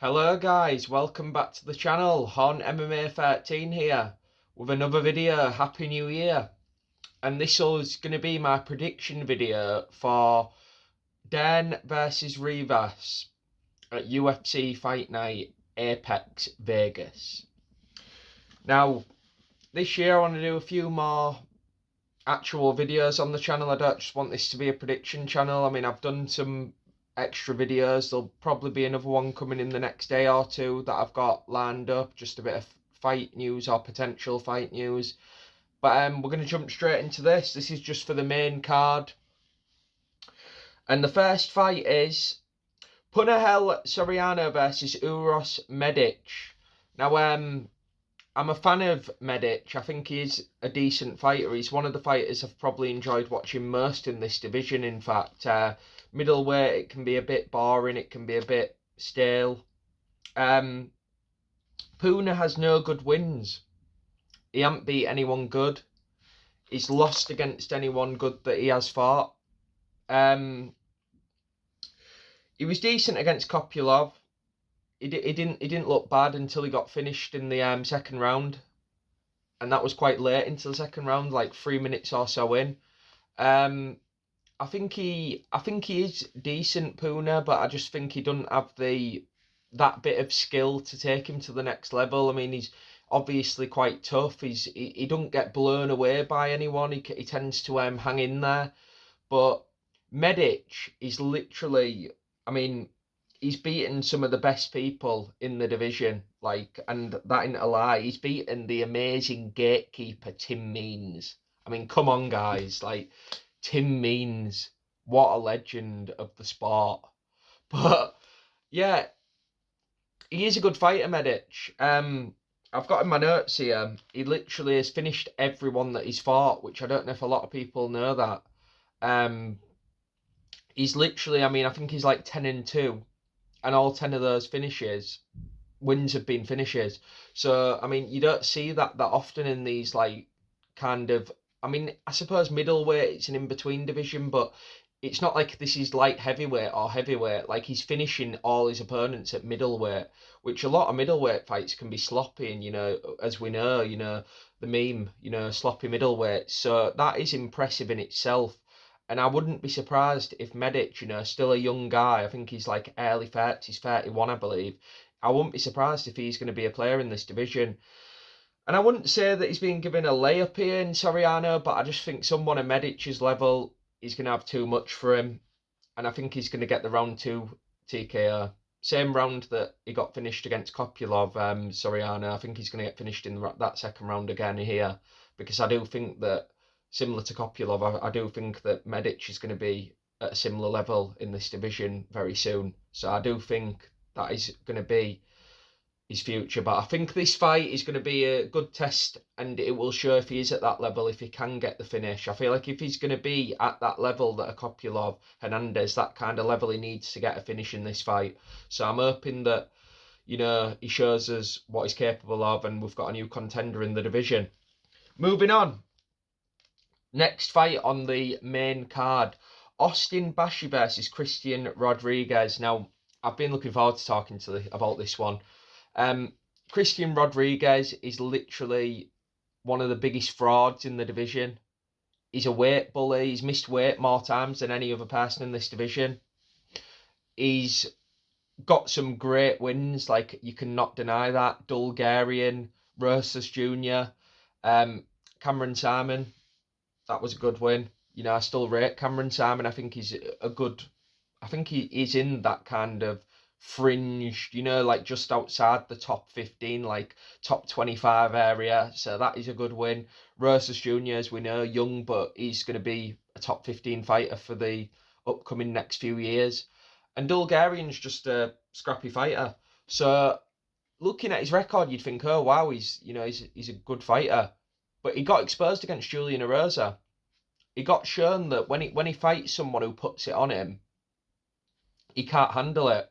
Hello guys, welcome back to the channel. Hon MMA 13 here with another video. Happy New Year. And this is going to be my prediction video for Dern versus Ribas at UFC Fight Night Apex Vegas. Now, this year I want to do a few more actual videos on the channel. I don't just want this to be a prediction channel. I mean, I've done some extra videos. There'll probably be another one coming in the next day or two that I've got lined up, just a bit of fight news or potential fight news. But we're going to jump straight into this. This is just for the main card. And the first fight is Punahel Soriano versus Uros Medic. Now, I'm a fan of Medic. I think he's a decent fighter. He's one of the fighters I've probably enjoyed watching most in this division, in fact. Middleweight, it can be a bit boring. It can be a bit stale. Puna has no good wins. He hasn't beat anyone good. He's lost against anyone good that he has fought. He was decent against Kopylov. He didn't look bad until he got finished in the second round, and that was quite late into the second round, like 3 minutes or so in. I think he is decent, Puna, but I just think he doesn't have that bit of skill to take him to the next level. I mean, he's obviously quite tough. He don't get blown away by anyone. He tends to hang in there, but Medic is literally, I mean, he's beaten some of the best people in the division, and that ain't a lie. He's beaten the amazing gatekeeper Tim Means. I mean, come on, guys, Tim Means, what a legend of the sport. But yeah, he is a good fighter, Medic. I've got in my notes here, he literally has finished everyone that he's fought, which I don't know if a lot of people know that. He's literally, I mean, I think he's like 10-2. And all 10 of those wins have been finishes. So, I mean, you don't see that often in these, I suppose middleweight, it's an in-between division, but it's not like this is light heavyweight or heavyweight. Like, he's finishing all his opponents at middleweight, which a lot of middleweight fights can be sloppy, and, as we know, the meme, sloppy middleweight. So that is impressive in itself. And I wouldn't be surprised if Medic, still a young guy, I think he's like early 30s, he's 31, I believe. I wouldn't be surprised if he's going to be a player in this division. And I wouldn't say that he's been given a layup here in Soriano, but I just think someone at Medic's level is going to have too much for him. And I think he's going to get the round 2 TKO. Same round that he got finished against Kopylov, Soriano. I think he's going to get finished in that second round again here. Because I do think that, similar to Kopylov, I do think that Medic is going to be at a similar level in this division very soon. So I do think that is going to be his future. But I think this fight is going to be a good test, and it will show if he is at that level, if he can get the finish. I feel like if he's going to be at that level that a Kopylov, Hernandez, that kind of level, he needs to get a finish in this fight. So I'm hoping that, he shows us what he's capable of, and we've got a new contender in the division. Moving on. Next fight on the main card, Austin Bashi versus Christian Rodriguez. Now, I've been looking forward to talking about this one. Christian Rodriguez is literally one of the biggest frauds in the division. He's a weight bully. He's missed weight more times than any other person in this division. He's got some great wins, you cannot deny that. Bulgarian, Rosas Jr., Cameron Simon. That was a good win. I still rate Cameron Simon. I think he's I think he is in that kind of fringe, just outside the top 15, top 25 area. So that is a good win. Rosas Jr., as we know, young, but he's going to be a top 15 fighter for the upcoming next few years. And Bulgarian's just a scrappy fighter. So looking at his record, you'd think, oh wow, he's a good fighter. But he got exposed against Julian Erosa. He got shown that when he fights someone who puts it on him, he can't handle it.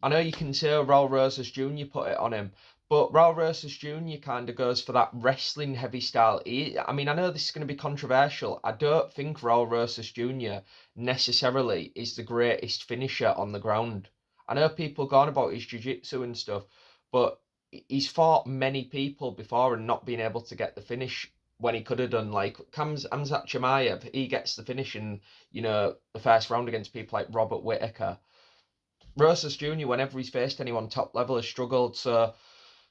I know you can say Raul Rosas Jr. put it on him, but Raul Rosas Jr. kind of goes for that wrestling heavy style. I know this is going to be controversial. I don't think Raul Rosas Jr. necessarily is the greatest finisher on the ground. I know people gone about his jiu-jitsu and stuff, but he's fought many people before and not been able to get the finish when he could have done. Like Khamzat Chimaev, he gets the finish in, the first round against people like Robert Whittaker. Rosas Jr., whenever he's faced anyone top level, has struggled. So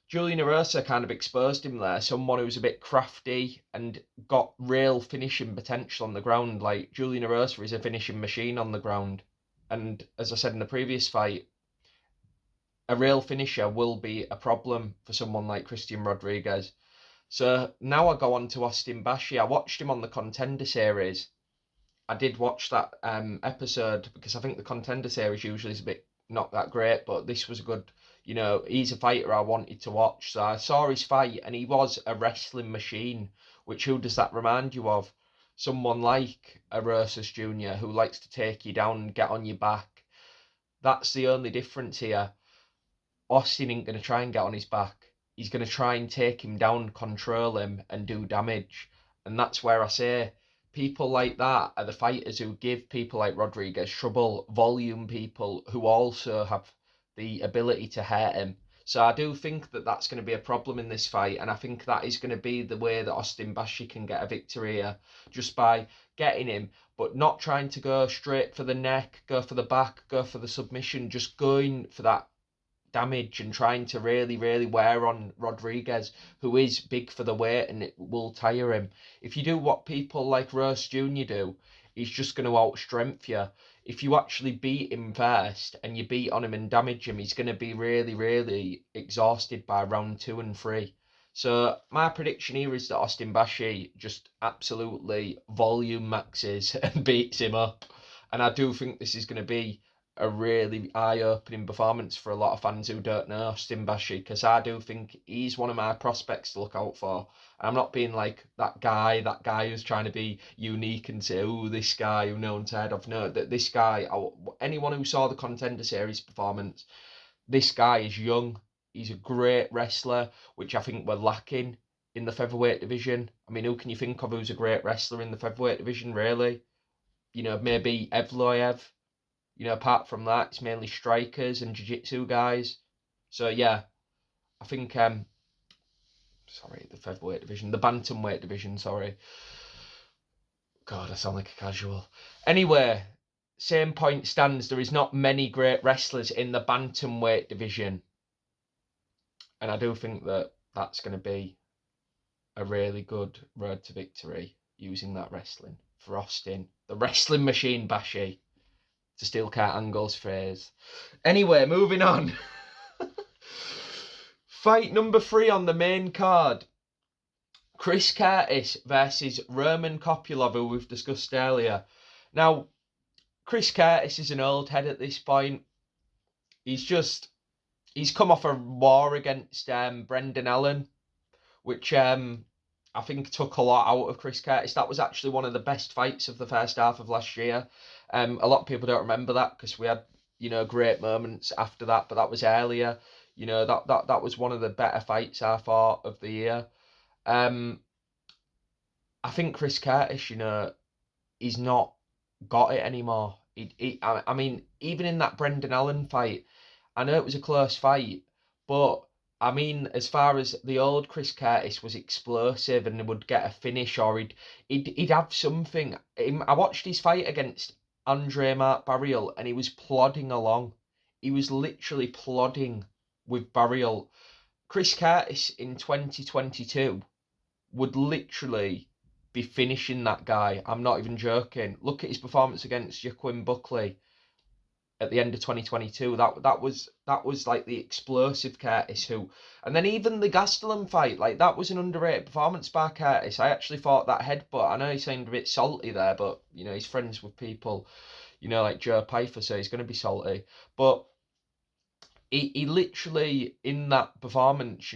Julian Erosa kind of exposed him there. Someone who's a bit crafty and got real finishing potential on the ground. Like Julian Erosa is a finishing machine on the ground. And as I said in the previous fight, a real finisher will be a problem for someone like Christian Rodriguez. So now I go on to Austin Bashi. I watched him on the Contender Series. I did watch that episode because I think the Contender Series usually is a bit not that great, but this was a good, he's a fighter I wanted to watch. So I saw his fight and he was a wrestling machine, which who does that remind you of? Someone like a Rosas Jr. who likes to take you down and get on your back. That's the only difference here. Austin ain't going to try and get on his back. He's going to try and take him down, control him and do damage. And that's where I say people like that are the fighters who give people like Rodriguez trouble, volume people who also have the ability to hurt him. So I do think that that's going to be a problem in this fight, and I think that is going to be the way that Austin Bashi can get a victory here, just by getting him, but not trying to go straight for the neck, go for the back, go for the submission, just going for that damage and trying to really, really wear on Rodriguez, who is big for the weight and it will tire him. If you do what people like Rose Jr. do, he's just going to outstrength you. If you actually beat him first and you beat on him and damage him, he's going to be really, really exhausted by round 2 and 3. So my prediction here is that Austin Bashi just absolutely volume maxes and beats him up. And I do think this is going to be a really eye-opening performance for a lot of fans who don't know Austin Bashi, because I do think he's one of my prospects to look out for. I'm not being like that guy who's trying to be unique and say, oh, this guy who no one's heard of. No, that this guy, anyone who saw the Contender Series performance, this guy is young. He's a great wrestler, which I think we're lacking in the featherweight division. I mean, who can you think of who's a great wrestler in the featherweight division, really? Maybe Evloev. Apart from that, it's mainly strikers and jiu-jitsu guys. So yeah, I think the featherweight division, the bantamweight division, sorry. God, I sound like a casual. Anyway, same point stands. There is not many great wrestlers in the bantamweight division, and I do think that that's going to be a really good road to victory using that wrestling for Austin, the wrestling machine Bashi. To steal Kurt Angle's phrase. Anyway, moving on. Fight number 3 on the main card. Chris Curtis versus Roman Kopylov, who we've discussed earlier. Now, Chris Curtis is an old head at this point. He's come off a war against Brendan Allen, which I think took a lot out of Chris Curtis. That was actually one of the best fights of the first half of last year. A lot of people don't remember that because we had, great moments after that, but that was earlier. That was one of the better fights I thought of the year. I think Chris Curtis, he's not got it anymore. I mean, even in that Brendan Allen fight, I know it was a close fight, but I mean, as far as the old Chris Curtis was explosive and would get a finish, or he'd have something. I watched his fight against Andre Mark Barrial and he was plodding along. He was literally plodding with Barrial. Chris Curtis in 2022 would literally be finishing that guy. I'm not even joking. Look at his performance against Joaquin Buckley at the end of 2022. That was like the explosive Curtis and then even the Gastelum fight, like that was an underrated performance by Curtis. I actually thought that headbutt, I know he seemed a bit salty there, but he's friends with people, like Joe Pyfer, so he's going to be salty. But he literally in that performance,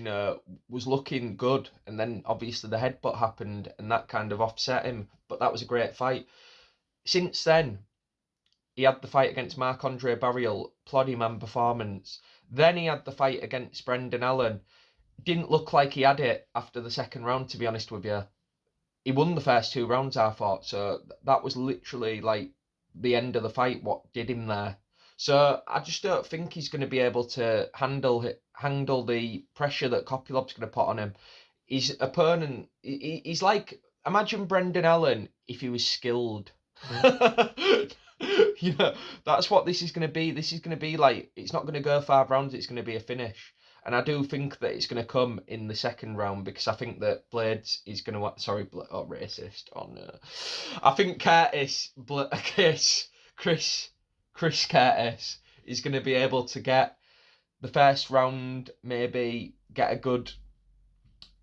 was looking good, and then obviously the headbutt happened and that kind of offset him. But that was a great fight. Since then, he had the fight against Marc-Andre Barrial, ploddy man performance. Then he had the fight against Brendan Allen. Didn't look like he had it after the second round, to be honest with you. He won the first 2 rounds, I thought. So that was literally like the end of the fight, what did him there. So I just don't think he's going to be able to handle the pressure that Kopulov's going to put on him. His opponent, he's like, imagine Brendan Allen if he was skilled. You know, that's what this is going to be. This is going to be like, it's not going to go 5 rounds, it's going to be a finish. And I do think that it's going to come in the second round because I think that Blades is going to, sorry, racist. Oh no. I think Chris Curtis is going to be able to get the first round, maybe get a good,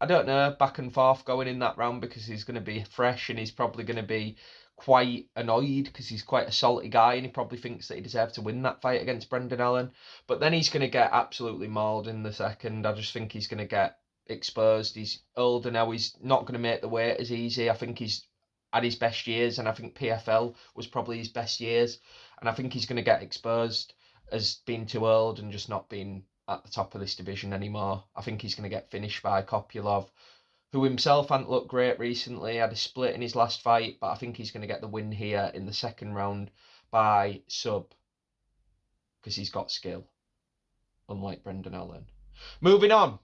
I don't know, back and forth going in that round because he's going to be fresh and he's probably going to be quite annoyed because he's quite a salty guy and he probably thinks that he deserved to win that fight against Brendan Allen. But then he's going to get absolutely mauled in the second. I just think he's going to get exposed. He's older now. He's not going to make the weight as easy. I think he's at his best years, and I think PFL was probably his best years. And I think he's going to get exposed as being too old and just not being at the top of this division anymore. I think he's going to get finished by Kopylov, who himself hadn't looked great recently, had a split in his last fight, but I think he's going to get the win here in the second round by sub, because he's got skill, unlike Brendan Allen. Moving on.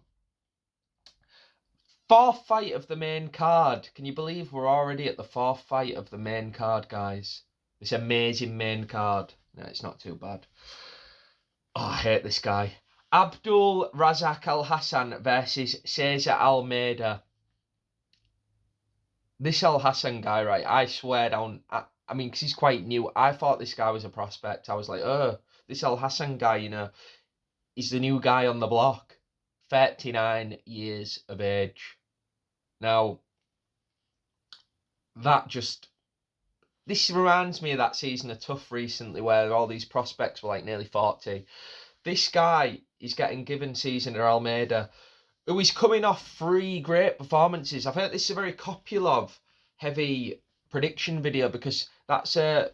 Fourth fight of the main card. Can you believe we're already at the fourth fight of the main card, guys? This amazing main card. No, it's not too bad. Oh, I hate this guy. Abdul Razak Al Hassan versus Cesar Almeida. This Al Hassan guy, right, I swear down, I mean, because he's quite new, I thought this guy was a prospect. I was like, oh, this Al Hassan guy, you know, he's the new guy on the block. 39 years of age. Now, this reminds me of that season of Tough recently where all these prospects were like nearly 40. This guy is getting given Cesar Almeida, who is coming off 3 great performances. I think this is a very Kopylov heavy prediction video because that's a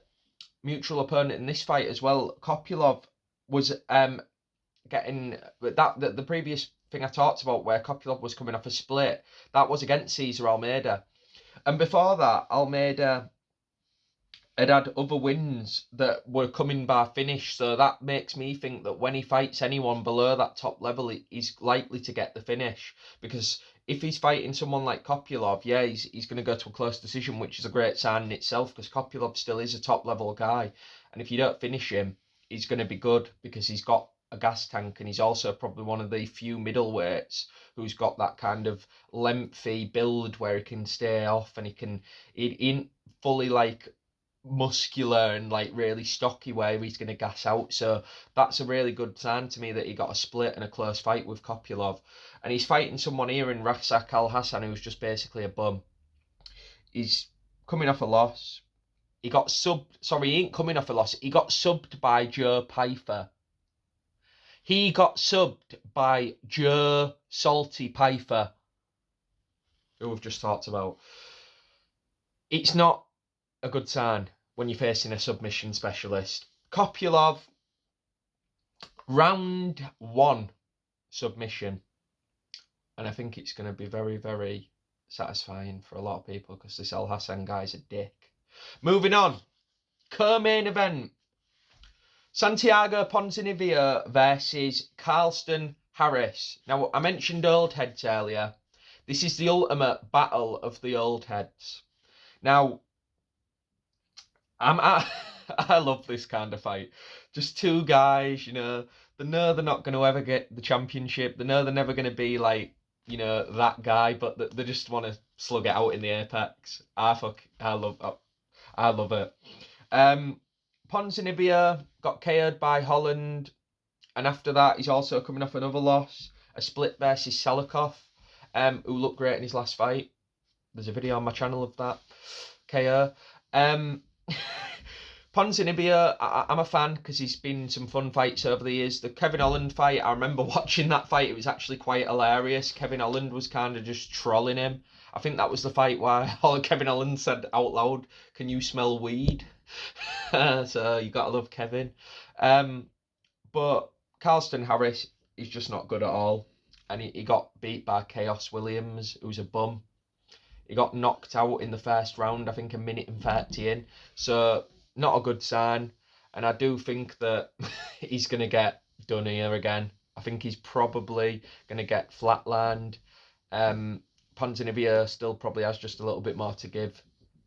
mutual opponent in this fight as well. Kopylov was getting the previous thing I talked about where Kopylov was coming off a split. That was against Cesar Almeida. And before that, Almeida had other wins that were coming by finish, so that makes me think that when he fights anyone below that top level, he's likely to get the finish. Because if he's fighting someone like Kopylov, yeah, he's going to go to a close decision, which is a great sign in itself, because Kopylov still is a top level guy. And if you don't finish him, he's going to be good because he's got a gas tank, and he's also probably one of the few middleweights who's got that kind of lengthy build where he can stay off and he ain't fully like muscular and like really stocky where he's going to gas out. So that's a really good sign to me that he got a split and a close fight with Kopylov. And he's fighting someone here in Razak Al Hassan who's just basically a bum. He's coming off a loss. He ain't coming off a loss. He got subbed by Joe Pyfer. He got subbed by Joe Salty Pyfer, who we've just talked about. It's not a good sign when you're facing a submission specialist. Kopylov, round 1 submission. And I think it's going to be very, very satisfying for a lot of people because this Al Hassan guy's a dick. Moving on. Co-main event. Santiago Ponzinibbio versus Carlston Harris. Now, I mentioned old heads earlier. This is the ultimate battle of the old heads. Now, I love this kind of fight. Just 2 guys, you know, they know they're not going to ever get the championship. They know they're never going to be like, you know, that guy, but they just want to slug it out in the apex. I love it. Ponzinibbio got KO'd by Holland, and after that he's also coming off another loss, a split versus Salikov, who looked great in his last fight. There's a video on my channel of that KO. Ponzinibbio, I'm a fan because he's been in some fun fights over the years. The Kevin Holland fight, I remember watching that fight. It was actually quite hilarious. Kevin Holland was kind of just trolling him. I think that was the fight where Kevin Holland said out loud, "Can you smell weed?" So you gotta love Kevin. But Carlston Harris is just not good at all. And he got beat by Chaos Williams, who's a bum. He got knocked out in the first round, I think a minute and 30 in. So not a good sign. and I do think that he's going to get done here again. I think he's probably going to get flatlined. Ponzinibbio still probably has just a little bit more to give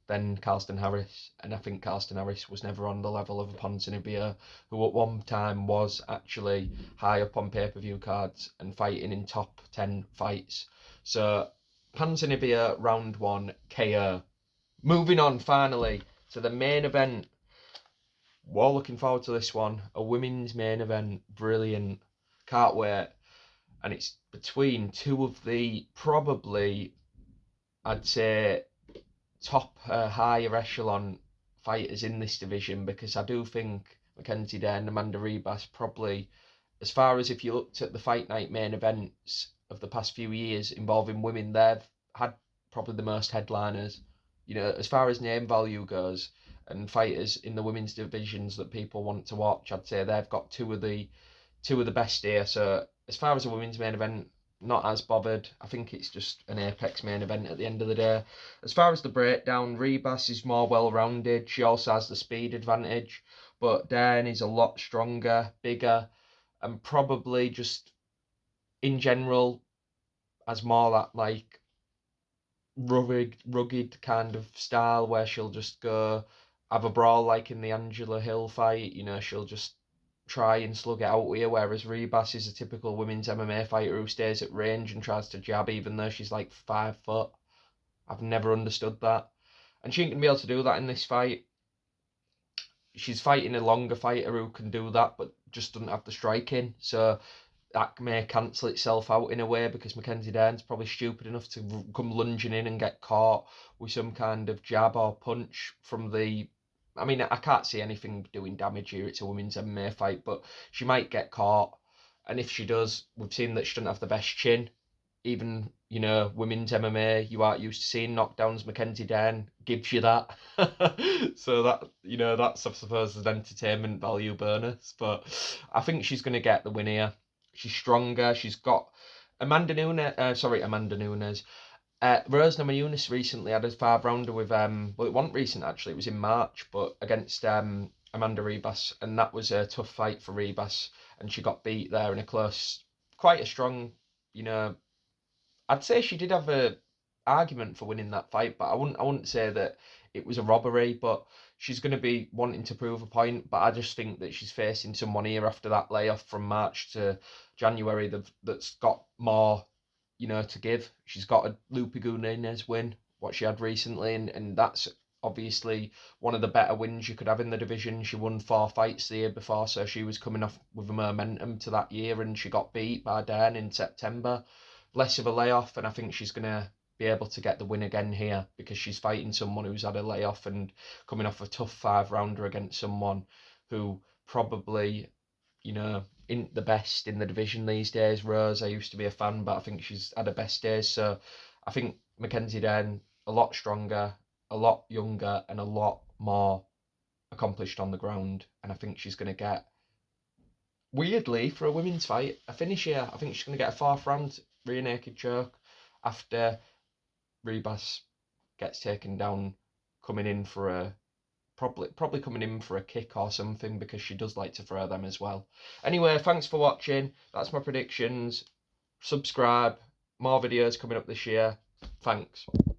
than Carlston Harris, and I think Carlston Harris was never on the level of a Ponzinibbio, who at one time was actually high up on pay-per-view cards and fighting in top 10 fights. So Ponzinibbio round 1 KO. Moving on finally to the main event. We're all looking forward to this one. A women's main event, brilliant. Can't wait. And it's between two of the probably, I'd say, top higher echelon fighters in this division, because I do think Mackenzie Dern and Amanda Ribas probably, as far as if you looked at the fight night main events of the past few years involving women, they've had probably the most headliners. You know, as far as name value goes and fighters in the women's divisions that people want to watch, I'd say they've got two of the best here. So as far as a women's main event, not as bothered. I think it's just an Apex main event at the end of the day. As far as the breakdown, Ribas is more well-rounded. She also has the speed advantage, but Dern is a lot stronger, bigger, and probably just in general has more that like rugged kind of style where she'll just go have a brawl like in the Angela Hill fight. You know, she'll just try and slug it out with you, whereas Ribas is a typical women's MMA fighter who stays at range and tries to jab even though she's like 5 foot. I've never understood that. And she ain't going to be able to do that in this fight. She's fighting a longer fighter who can do that, but just doesn't have the striking. So that may cancel itself out in a way, because Mackenzie Dern's probably stupid enough to come lunging in and get caught with some kind of jab or punch from the... I mean, I can't see anything doing damage here. It's a women's MMA fight, but she might get caught. And if she does, we've seen that she doesn't have the best chin. Even, you know, women's MMA, you aren't used to seeing knockdowns. Mackenzie Dern gives you that. So that, you know, that's, I suppose, an entertainment value bonus. But I think she's going to get the win here. She's stronger. She's got Amanda Nunes. Rose Namajunas recently had a 5-rounder with well, it wasn't recent actually, it was in March, but against Amanda Ribas, and that was a tough fight for Ribas, and she got beat there in a close, quite a strong, you know, I'd say she did have a argument for winning that fight, but I wouldn't say that it was a robbery. But she's going to be wanting to prove a point. But I just think that she's facing someone here after that layoff from March to January that's got more, you know, to give. She's got a Lupe Gununez win, what she had recently, and that's obviously one of the better wins you could have in the division. She won 4 fights the year before, so she was coming off with a momentum to that year, and she got beat by Dern in September. Less of a layoff, and I think she's going to be able to get the win again here, because she's fighting someone who's had a layoff and coming off a tough 5-rounder against someone who probably, you know, isn't the best in the division these days. Rose, I used to be a fan, but I think she's had her best days. So I think Mackenzie Dern, a lot stronger, a lot younger, and a lot more accomplished on the ground. And I think she's going to get, weirdly, for a women's fight, a finish here. I think she's going to get a 4th round rear naked choke after Ribas gets taken down, coming in for a probably coming in for a kick or something, because she does like to throw them as well. Anyway, thanks for watching. That's my predictions. Subscribe. More videos coming up this year. Thanks.